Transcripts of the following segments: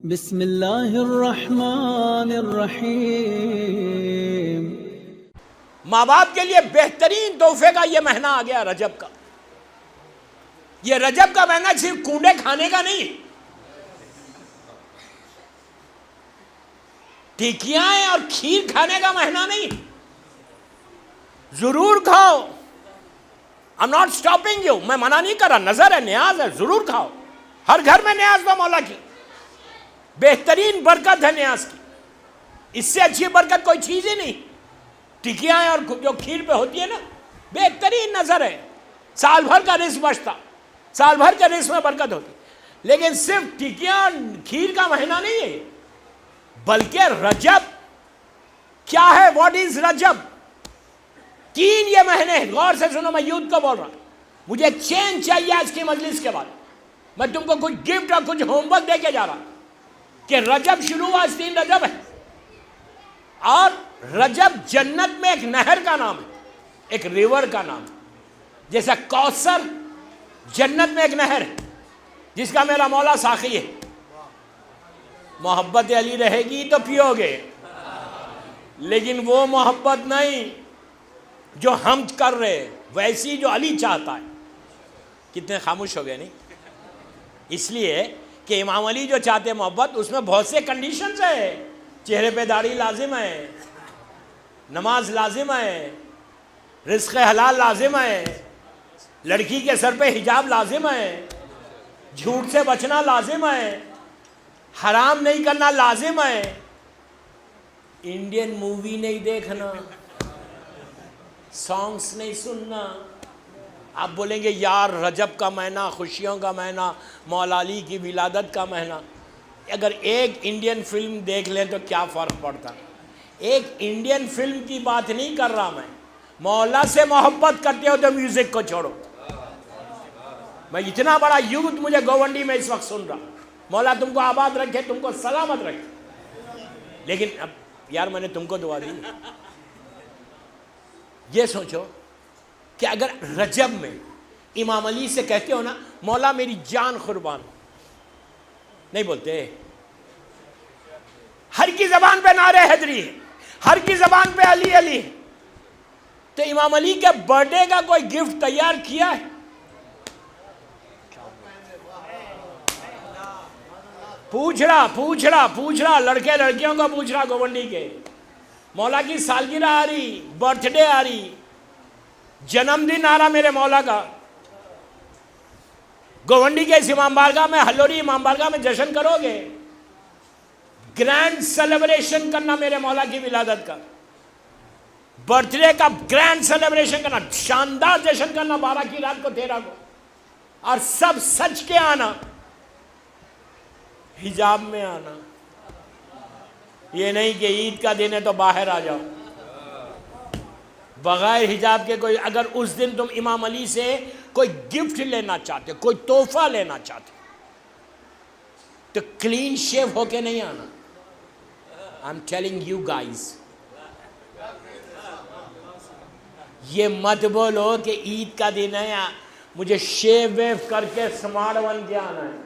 बिस्मिल्लाहिर्रहमानिर्रहीम। माँ बाप के लिए बेहतरीन तोहफे का ये महीना आ गया रजब का। ये रजब का महीना सिर्फ कूड़े खाने का नहीं, टिकियां और खीर खाने का महीना नहीं। जरूर खाओ, I am not stopping you, मैं मना नहीं कर रहा, नजर है, न्याज है, जरूर खाओ। हर घर में न्याज दो मौला की, बेहतरीन बरकत है न्याज की, इससे अच्छी बरकत कोई चीज ही नहीं। टिकियां और जो खीर पे होती है ना, बेहतरीन नजर है, साल भर का रिस्क बचता, साल भर के रिस्क में बरकत होती। लेकिन सिर्फ टिकियां और खीर का महीना नहीं है, बल्कि रजब क्या है, व्हाट इज रजब। तीन ये महीने, गौर से सुनो, मैं यूथ को बोल रहा हूं, मुझे चेंज चाहिए आज की मजलिस के बाद। मैं तुमको कुछ गिफ्ट और कुछ होमवर्क देके जा रहा हूं कि रजब शुरू हुआ, 3 रजब है, और रजब जन्नत में एक नहर का नाम है, एक रिवर का नाम है। जैसा कौसर जन्नत में एक नहर है जिसका मेरा मौला साखी है। मोहब्बत अली रहेगी तो पियोगे, लेकिन वो मोहब्बत नहीं जो हम कर रहे, वैसी जो अली चाहता है। कितने खामोश हो गए नहीं? इसलिए कि इमाम अली जो चाहते हैं मोहब्बत, उसमें बहुत से कंडीशंस है। चेहरे पे दाढ़ी लाजिम है, नमाज लाजिम है, रिज़्क़ हलाल लाजिम है, लड़की के सर पे हिजाब लाजिम है, झूठ से बचना लाजिम है, हराम नहीं करना लाजिम है, इंडियन मूवी नहीं देखना, सॉन्ग्स नहीं सुनना। आप बोलेंगे यार रजब का महीना, खुशियों का महीना, मौला अली की विलादत का महीना, अगर एक इंडियन फिल्म देख लें तो क्या फ़र्क पड़ता। एक इंडियन फिल्म की बात नहीं कर रहा मैं, मौला से मोहब्बत करते हो तो म्यूज़िक को छोड़ो। मैं इतना बड़ा यूथ मुझे गोवंडी में इस वक्त सुन रहा, मौला तुमको आबाद रखे, तुमको सलामत रखे। लेकिन अब यार मैंने तुमको दुआ दी, ये सोचो कि अगर रजब में इमाम अली से कहते हो ना, मौला मेरी जान कुर्बान, नहीं बोलते। हर की जबान पे नारे हैदरी है, हर की जबान पे अली अली है। तो इमाम अली के बर्थडे का कोई गिफ्ट तैयार किया है? पूछ रहा लड़के लड़कियों को पूछ रहा, गोवंडी के मौला की सालगिरह आ रही, बर्थडे आ रही, जन्मदिन आ रहा मेरे मौला का। गोवंडी के इस इमाम बारगाह में, हल्लोरी इमाम बारगाह में जश्न करोगे, ग्रैंड सेलिब्रेशन करना मेरे मौला की विलादत का, बर्थडे का ग्रैंड सेलिब्रेशन करना, शानदार जश्न करना 12 की रात को, 13 को, और सब सच के आना, हिजाब में आना। ये नहीं कि ईद का दिन है तो बाहर आ जाओ बगैर हिजाब के। कोई अगर उस दिन तुम इमाम अली से कोई गिफ्ट लेना चाहते, कोई तोहफा लेना चाहते, तो क्लीन शेव होके नहीं आना। I am telling you guys, ये मत बोलो कि ईद का दिन है मुझे शेव वेव करके स्मार्ट बन के आना है।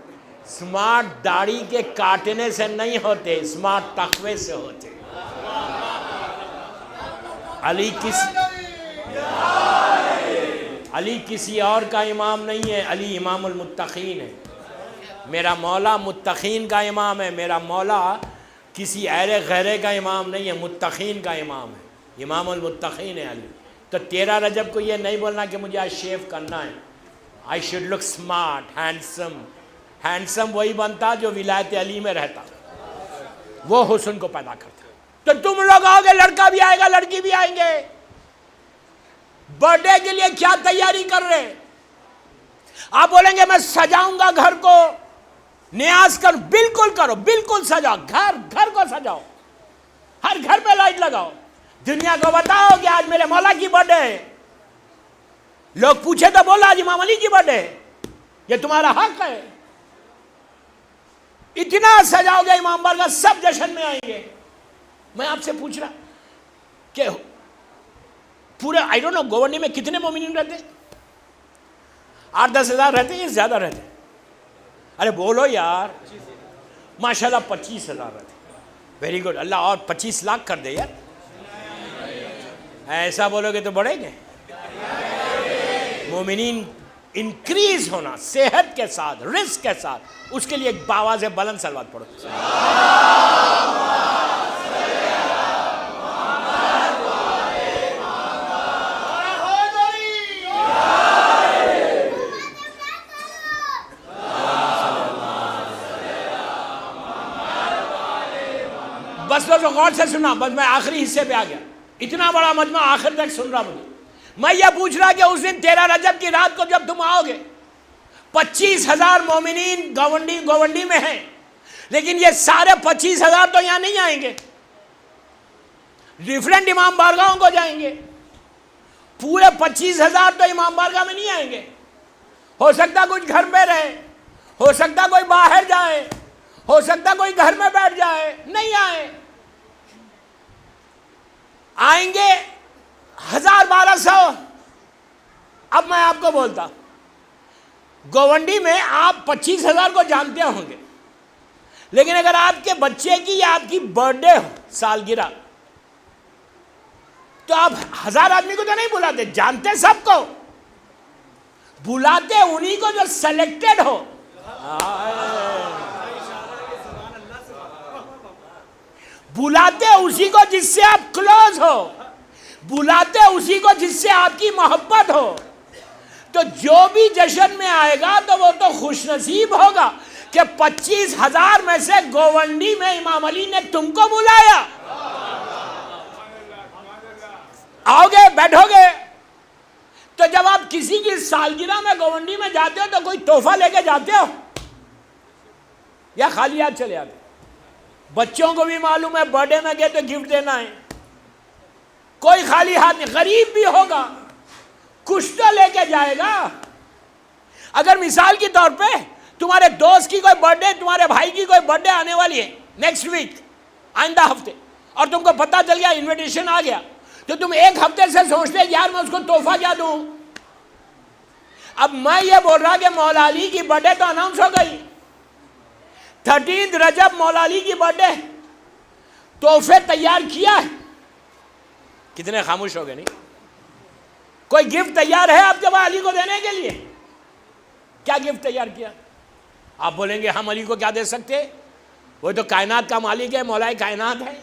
स्मार्ट दाढ़ी के काटने से नहीं होते, स्मार्ट तकवे से होते। अली किसी और का इमाम नहीं है, अली इमामुल मुत्तकीन है। मेरा मौला मुत्तकीन का इमाम है, मेरा मौला किसी ऐरे गैरे का इमाम नहीं है, मुत्तकीन का इमाम है, इमामुल मुत्तकीन है अली। तो 13 रजब को ये नहीं बोलना कि मुझे आज शेव करना है। I should look smart, handsome. Handsome वही बनता जो विलायत अली में रहता, वो हुस्न को पैदा करता। तो तुम लोग आओगे, लड़का भी आएगा, लड़की भी आएंगे, बर्थडे के लिए क्या तैयारी कर रहे हैं? आप बोलेंगे मैं सजाऊंगा घर को, न्याज कर, बिल्कुल करो, बिल्कुल सजाओ, घर को सजाओ, हर घर पे लाइट लगाओ, दुनिया को बताओ कि आज मेरे मौला की बर्थडे है। लोग पूछे तो बोला आज इमाम अली की बर्थडे है, ये तुम्हारा हक है। इतना सजाओगे इमाम बारगाह, सब जश्न में आएंगे। मैं आपसे पूछ रहा कि पूरे आई डोंट नो गोवंडी में कितने मोमिनीन रहते? 8-10 हज़ार रहते हैं, ज्यादा रहते? अरे बोलो यार, माशाल्लाह 25,000 रहते। वेरी गुड, अल्लाह और 25 लाख कर दे यार। ऐसा बोलोगे तो बढ़ेंगे। मोमिनीन इंक्रीज होना सेहत के साथ, रिस्क के साथ, उसके लिए एक बावा से बुलंद सलवात पढ़ो। बस दोस्तों गौर से सुना, बस मैं आखिरी हिस्से पे आ गया। इतना बड़ा मजमा आखिर तक सुन रहा मुझे। मैं ये पूछ रहा कि उस दिन 13 रजब की रात को जब तुम आओगे, 25,000 मोमिनीन गोवंडी में हैं, लेकिन ये सारे 25,000 तो यहां नहीं आएंगे, डिफरेंट इमाम बारगाहों को जाएंगे। पूरे 25,000 तो इमाम बारगाह में नहीं आएंगे। हो सकता कुछ घर में रहे, हो सकता कोई बाहर जाए, हो सकता कोई घर में बैठ जाए, नहीं आएंगे 1,000-1,200। अब मैं आपको बोलता, गोवंडी में आप 25,000 को जानते होंगे, लेकिन अगर आपके बच्चे की या आपकी बर्थडे हो, सालगिरह, तो आप 1,000 आदमी को तो नहीं बुलाते, जानते सबको, बुलाते उन्हीं को जो सेलेक्टेड हो। बुलाते उसी को जिससे आप क्लोज हो, बुलाते उसी को जिससे आपकी मोहब्बत हो। तो जो भी जश्न में आएगा तो वो तो खुशनसीब होगा कि 25,000 में से गोवंडी में इमाम अली ने तुमको बुलाया। आओगे, बैठोगे। तो जब आप किसी की सालगिरह में गोवंडी में जाते हो तो कोई तोहफा लेके जाते हो या खाली हाथ चले आते? बच्चों को भी मालूम है बर्थडे में गए तो गिफ्ट देना है, कोई खाली हाथ नहीं। गरीब भी होगा, कुछ तो लेके जाएगा। अगर मिसाल के तौर पे तुम्हारे दोस्त की कोई बर्थडे, तुम्हारे भाई की कोई बर्थडे आने वाली है नेक्स्ट वीक, आइंदा हफ्ते, और तुमको पता चल गया, इनविटेशन आ गया, तो तुम एक हफ्ते से सोचते यार मैं उसको तोहफा क्या दूं। अब मैं ये बोल रहा कि मौला अली की बर्थडे तो अनाउंस हो गई, 13 रजब मौला अली की बर्थडे, तोहफे तैयार किया है। कितने खामोश हो गए? नहीं, कोई गिफ्ट तैयार है आपके पास अली को देने के लिए? क्या गिफ्ट तैयार किया? आप बोलेंगे हम अली को क्या दे सकते, वो तो कायनात का मालिक है, मौलाए कायनात है,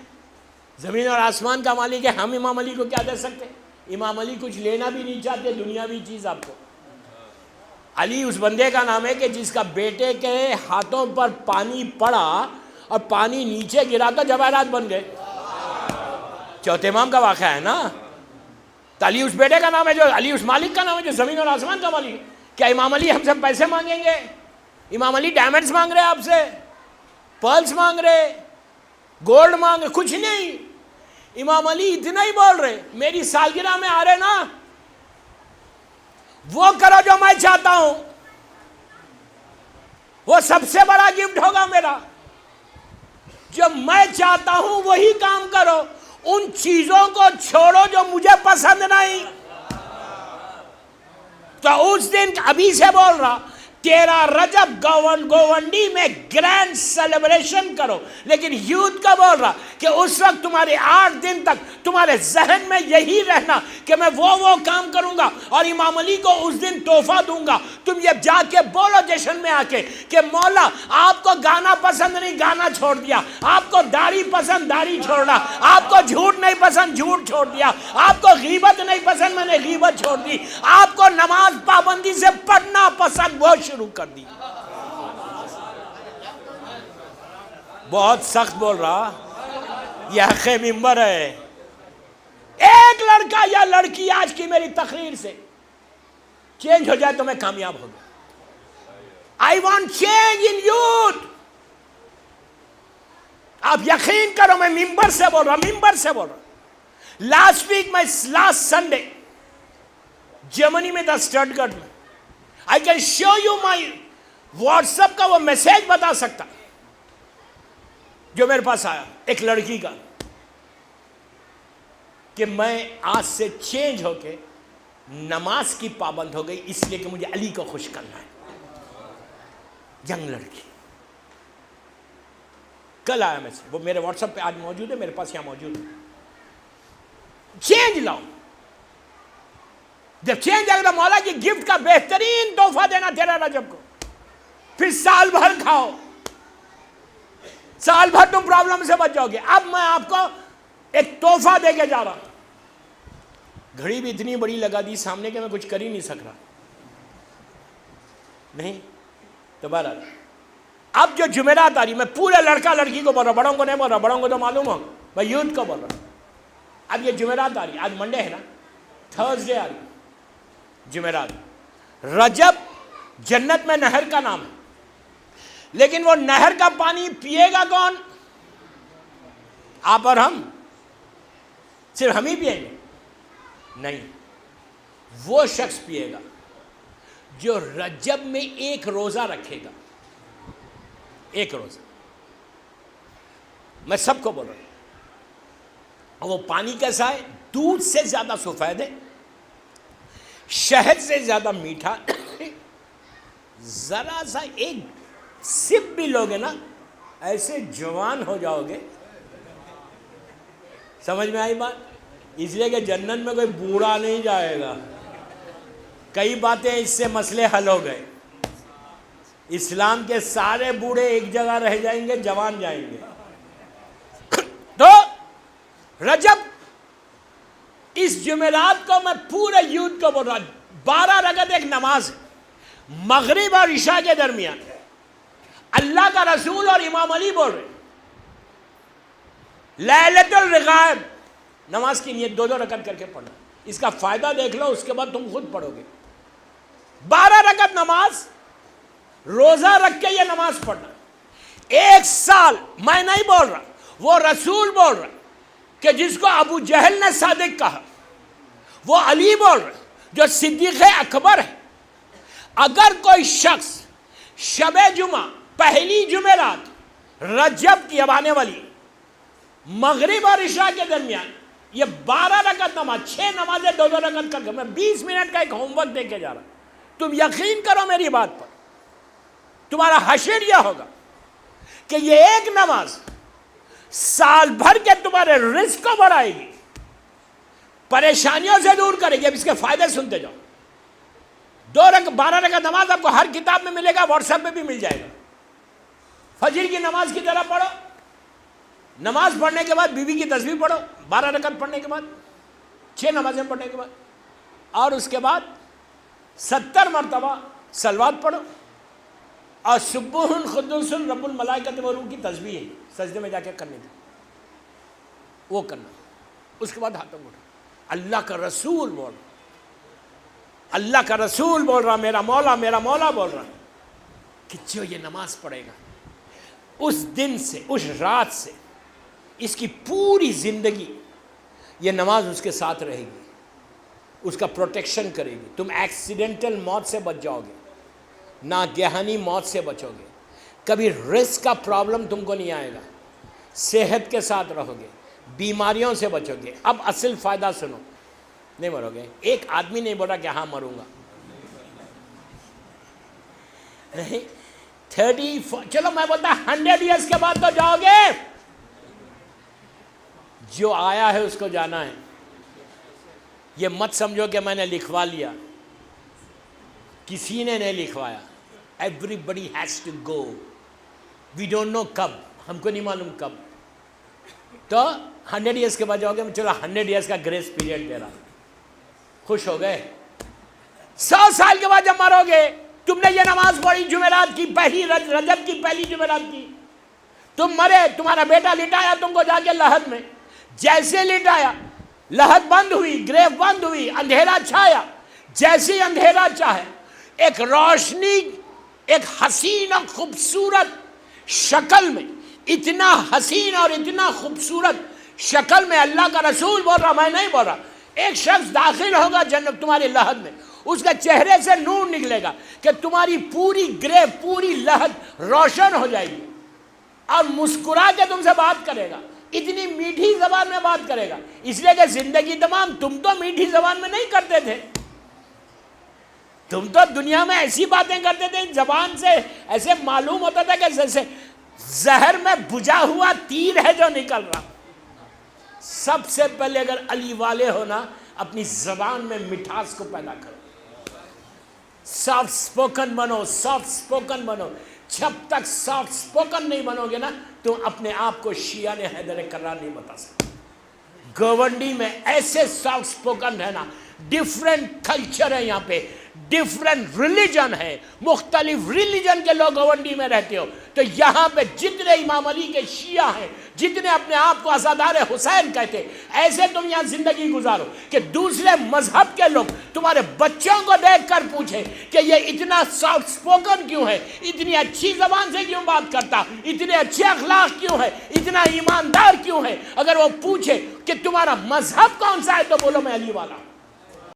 जमीन और आसमान का मालिक है, हम इमाम अली को क्या दे सकते? इमाम अली कुछ लेना भी नहीं चाहते दुनियावी चीज आपको। अली उस बंदे का नाम है कि जिसका बेटे के हाथों पर पानी पड़ा और पानी नीचे गिरा तो जवाहरात बन गए। चौथे इमाम का वाक़या है ना। तो अली उस बेटे का नाम है, जो अली उस मालिक का नाम है जो ज़मीन और आसमान का मालिक है। क्या इमाम अली हमसे पैसे मांगेंगे? इमाम अली डायमंड्स मांग रहे आपसे, पर्ल्स मांग रहे, गोल्ड मांग रहे? कुछ नहीं। इमाम अली इतना ही बोल रहे, मेरी सालगिरह में आ रहे ना, वो करो जो मैं चाहता हूं, वो सबसे बड़ा गिफ्ट होगा मेरा। जो मैं चाहता हूं वही काम करो, उन चीजों को छोड़ो जो मुझे पसंद नहीं। तो उस दिन अभी से बोल रहा, 13 रजब गोवंडी में ग्रैंड सेलिब्रेशन करो, लेकिन यूथ का बोल रहा कि उस वक्त तुम्हारे 8 दिन तक तुम्हारे जहन में यही रहना कि मैं वो काम करूंगा और इमाम अली को उस दिन तोहफा दूंगा। तुम ये जाके बोलो जश्न में आके कि मौला आपको गाना पसंद नहीं, गाना छोड़ दिया, आपको दाढ़ी पसंद, दाढ़ी छोड़ा, आपको झूठ नहीं पसंद, झूठ छोड़ दिया, आपको गीबत नहीं पसंद, मैंने गीबत छोड़ दी, आपको नमाज पाबंदी से पढ़ना पसंद, वो शुरू कर दी। बहुत सख्त बोल रहा, यह हक़ मिंबर है। एक लड़का या लड़की आज की मेरी तकरीर से चेंज हो जाए तो मैं कामयाब हो गया। I want change in youth. आप यकीन करो, मैं मिंबर से बोल रहा, मिंबर से बोल रहा। लास्ट संडे जर्मनी में था, स्टटगर्ट में। I can show you my WhatsApp का वो मैसेज बता सकता जो मेरे पास आया एक लड़की का, कि मैं आज से चेंज होके नमाज की पाबंद हो गई इसलिए कि मुझे अली को खुश करना है। यंग लड़की, कल आया मैसेज, वो मेरे व्हाट्सएप पे आज मौजूद है, मेरे पास यहाँ मौजूद है। चेंज लाओ। जब चेंज आएगा तो मौला की गिफ्ट का बेहतरीन तोहफा देना तेरा रजब को, फिर साल भर खाओ, साल भर तुम प्रॉब्लम से बच जाओगे। अब मैं आपको एक तोहफा दे के जा रहा हूं। घड़ी भी इतनी बड़ी लगा दी सामने के मैं कुछ कर ही नहीं सक रहा, नहीं तो बहरहाल अब जो जुमेरात आ रही, मैं पूरे लड़का लड़की को बोल रहा हूं, बड़ों को नहीं बोल रहा, बड़ों को तो मालूम हो, मैं यूथ को बोल रहा हूं। अब ये जुमेरात आ रही, आज मंडे है ना, थर्सडे आ रही जुमेरात। रजब जन्नत में नहर का नाम है, लेकिन वो नहर का पानी पिएगा कौन? आप और हम? सिर्फ हम ही पिएंगे? नहीं, वो शख्स पिएगा जो रजब में एक रोजा रखेगा। एक रोजा, मैं सबको बोल रहा हूं। वो पानी कैसा है? दूध से ज्यादा सफेद है, शहद से ज्यादा मीठा। जरा सा एक सिप भी लोगे ना, ऐसे जवान हो जाओगे। समझ में आई बात? इसलिए कि जन्नत में कोई बूढ़ा नहीं जाएगा। कई बातें इससे मसले हल हो गए। इस्लाम के सारे बूढ़े एक जगह रह जाएंगे, जवान जाएंगे। तो रजब, इस जुमेरात को मैं पूरे यूथ को बोल रहा हूं, 12 रकअत एक नमाज है मगरिब और इशा के दरमियान। अल्लाह का रसूल और इमाम अली बोल रहे, लैलतुल रिगाब नमाज की नियत 2-2 रकअत करके पढ़ना। इसका फायदा देख लो, उसके बाद तुम खुद पढ़ोगे। 12 रकअत नमाज, रोजा रख के ये नमाज पढ़ना। एक साल, मैं नहीं बोल रहा, वो रसूल बोल रहा कि जिसको अबू जहल ने सादिक कहा, वो अली बोल रहा जो सिद्दीक़ अकबर है। अगर कोई शख्स शबे जुमा, पहली जुमेरात रजब की अब आने वाली, मगरिब और इशा के दरमियान ये 12 रकअत नमाज, 6 नमाजें 2-2 रकअत करके, मैं 20 मिनट का एक होमवर्क दे के जा रहा हूं। तुम यकीन करो मेरी बात पर, तुम्हारा हशर यह होगा कि ये एक नमाज साल भर के तुम्हारे रिस्क को बढ़ाएगी, परेशानियों से दूर करेगी। अब इसके फायदे सुनते जाओ। 12 रकअत नमाज आपको हर किताब में मिलेगा, व्हाट्सएप पे भी मिल जाएगा। फजर की नमाज की तरह पढ़ो, नमाज पढ़ने के बाद बीवी की तस्बीह पढ़ो, 12 रकअत पढ़ने के बाद, 6 नमाजें पढ़ने के बाद, और उसके बाद 70 मरतबा सलवात पढ़ो, और सुब्बुहुन खुद्दुसुन रब्बुल मलाइकति व रूह की तस्बीह है, सजदे में जाके करने की, वो करना। उसके बाद हाथों को उठा। अल्लाह का रसूल बोल रहा, अल्लाह का रसूल बोल रहा, मेरा मौला बोल रहा कि जो ये नमाज पढ़ेगा, उस दिन से, उस रात से इसकी पूरी जिंदगी ये नमाज उसके साथ रहेगी, उसका प्रोटेक्शन करेगी। तुम एक्सीडेंटल मौत से बच जाओगे, नागहानी मौत से बचोगे, कभी रिस्क का प्रॉब्लम तुमको नहीं आएगा, सेहत के साथ रहोगे, बीमारियों से बचोगे। अब असल फायदा सुनो, नहीं मरोगे। एक आदमी नहीं बोला कि हाँ मरूंगा, नहीं। 30, चलो मैं बोलता 100 ईयर्स के बाद तो जाओगे। जो आया है उसको जाना है। ये मत समझो कि मैंने लिखवा लिया, किसी ने नहीं लिखवाया। Everybody has to go, we don't know कब, हमको नहीं मालूम कब। तो 100 ईयर्स के बाद जाओगे। चलो 100 ईयर्स का ग्रेस पीरियड दे रहा, खुश हो गए। 100 साल के बाद जब मरोगे, तुमने ये नमाज पढ़ी जुमेरात की, पहली रजब की पहली जुमेरात की, तुम मरे, तुम्हारा बेटा लिटाया तुमको जाके लहद में, जैसे लिटाया लहद बंद हुई, ग्रेव बंद हुई, अंधेरा छाया। जैसे अंधेरा चाहे, एक रोशनी, एक हसीन और खूबसूरत शक्ल में, इतना हसीन और इतना खूबसूरत शक्ल में, अल्लाह का रसूल बोल रहा, मैं नहीं बोल रहा, एक शख्स दाखिल होगा जन्नत तुम्हारी लहद में, उसके चेहरे से नूर निकलेगा कि तुम्हारी पूरी ग्रेव, पूरी लहद रोशन हो जाएगी, और मुस्कुरा के तुमसे बात करेगा, इतनी मीठी जबान में बात करेगा। इसलिए कि जिंदगी तमाम तुम तो मीठी जबान में नहीं करते थे, तुम तो दुनिया में ऐसी बातें करते थे, जबान से ऐसे मालूम होता था कि जैसे जहर में बुझा हुआ तीर है जो निकल रहा। सबसे पहले अगर अली वाले हो ना, अपनी जबान में मिठास को पैदा करो, सॉफ्ट स्पोकन बनो, सॉफ्ट स्पोकन बनो। जब तक सॉफ्ट स्पोकन नहीं बनोगे ना, तो अपने आप को शिया ने हैदर करार नहीं बता सकते। गवंडी में ऐसे सॉफ्ट स्पोकन है ना, डिफरेंट कल्चर है यहाँ पे, डिफरेंट रिलीजन है, मुख्तलिफ रिलीजन के लोग गवंडी में रहते हो, तो यहाँ पे जितने इमाम अली के शिया हैं, जितने अपने आप को अज़ादार हुसैन कहते, ऐसे तुम यहाँ जिंदगी गुजारो कि दूसरे मजहब के लोग तुम्हारे बच्चों को देख कर पूछे कि ये इतना सॉफ्ट स्पोकन क्यों है, इतनी अच्छी जबान से क्यों बात करता, इतने अच्छे अखलाक क्यों है, इतना ईमानदार क्यों है। अगर वो पूछे कि तुम्हारा मजहब कौन सा है, तो बोलो मैं अली वाला।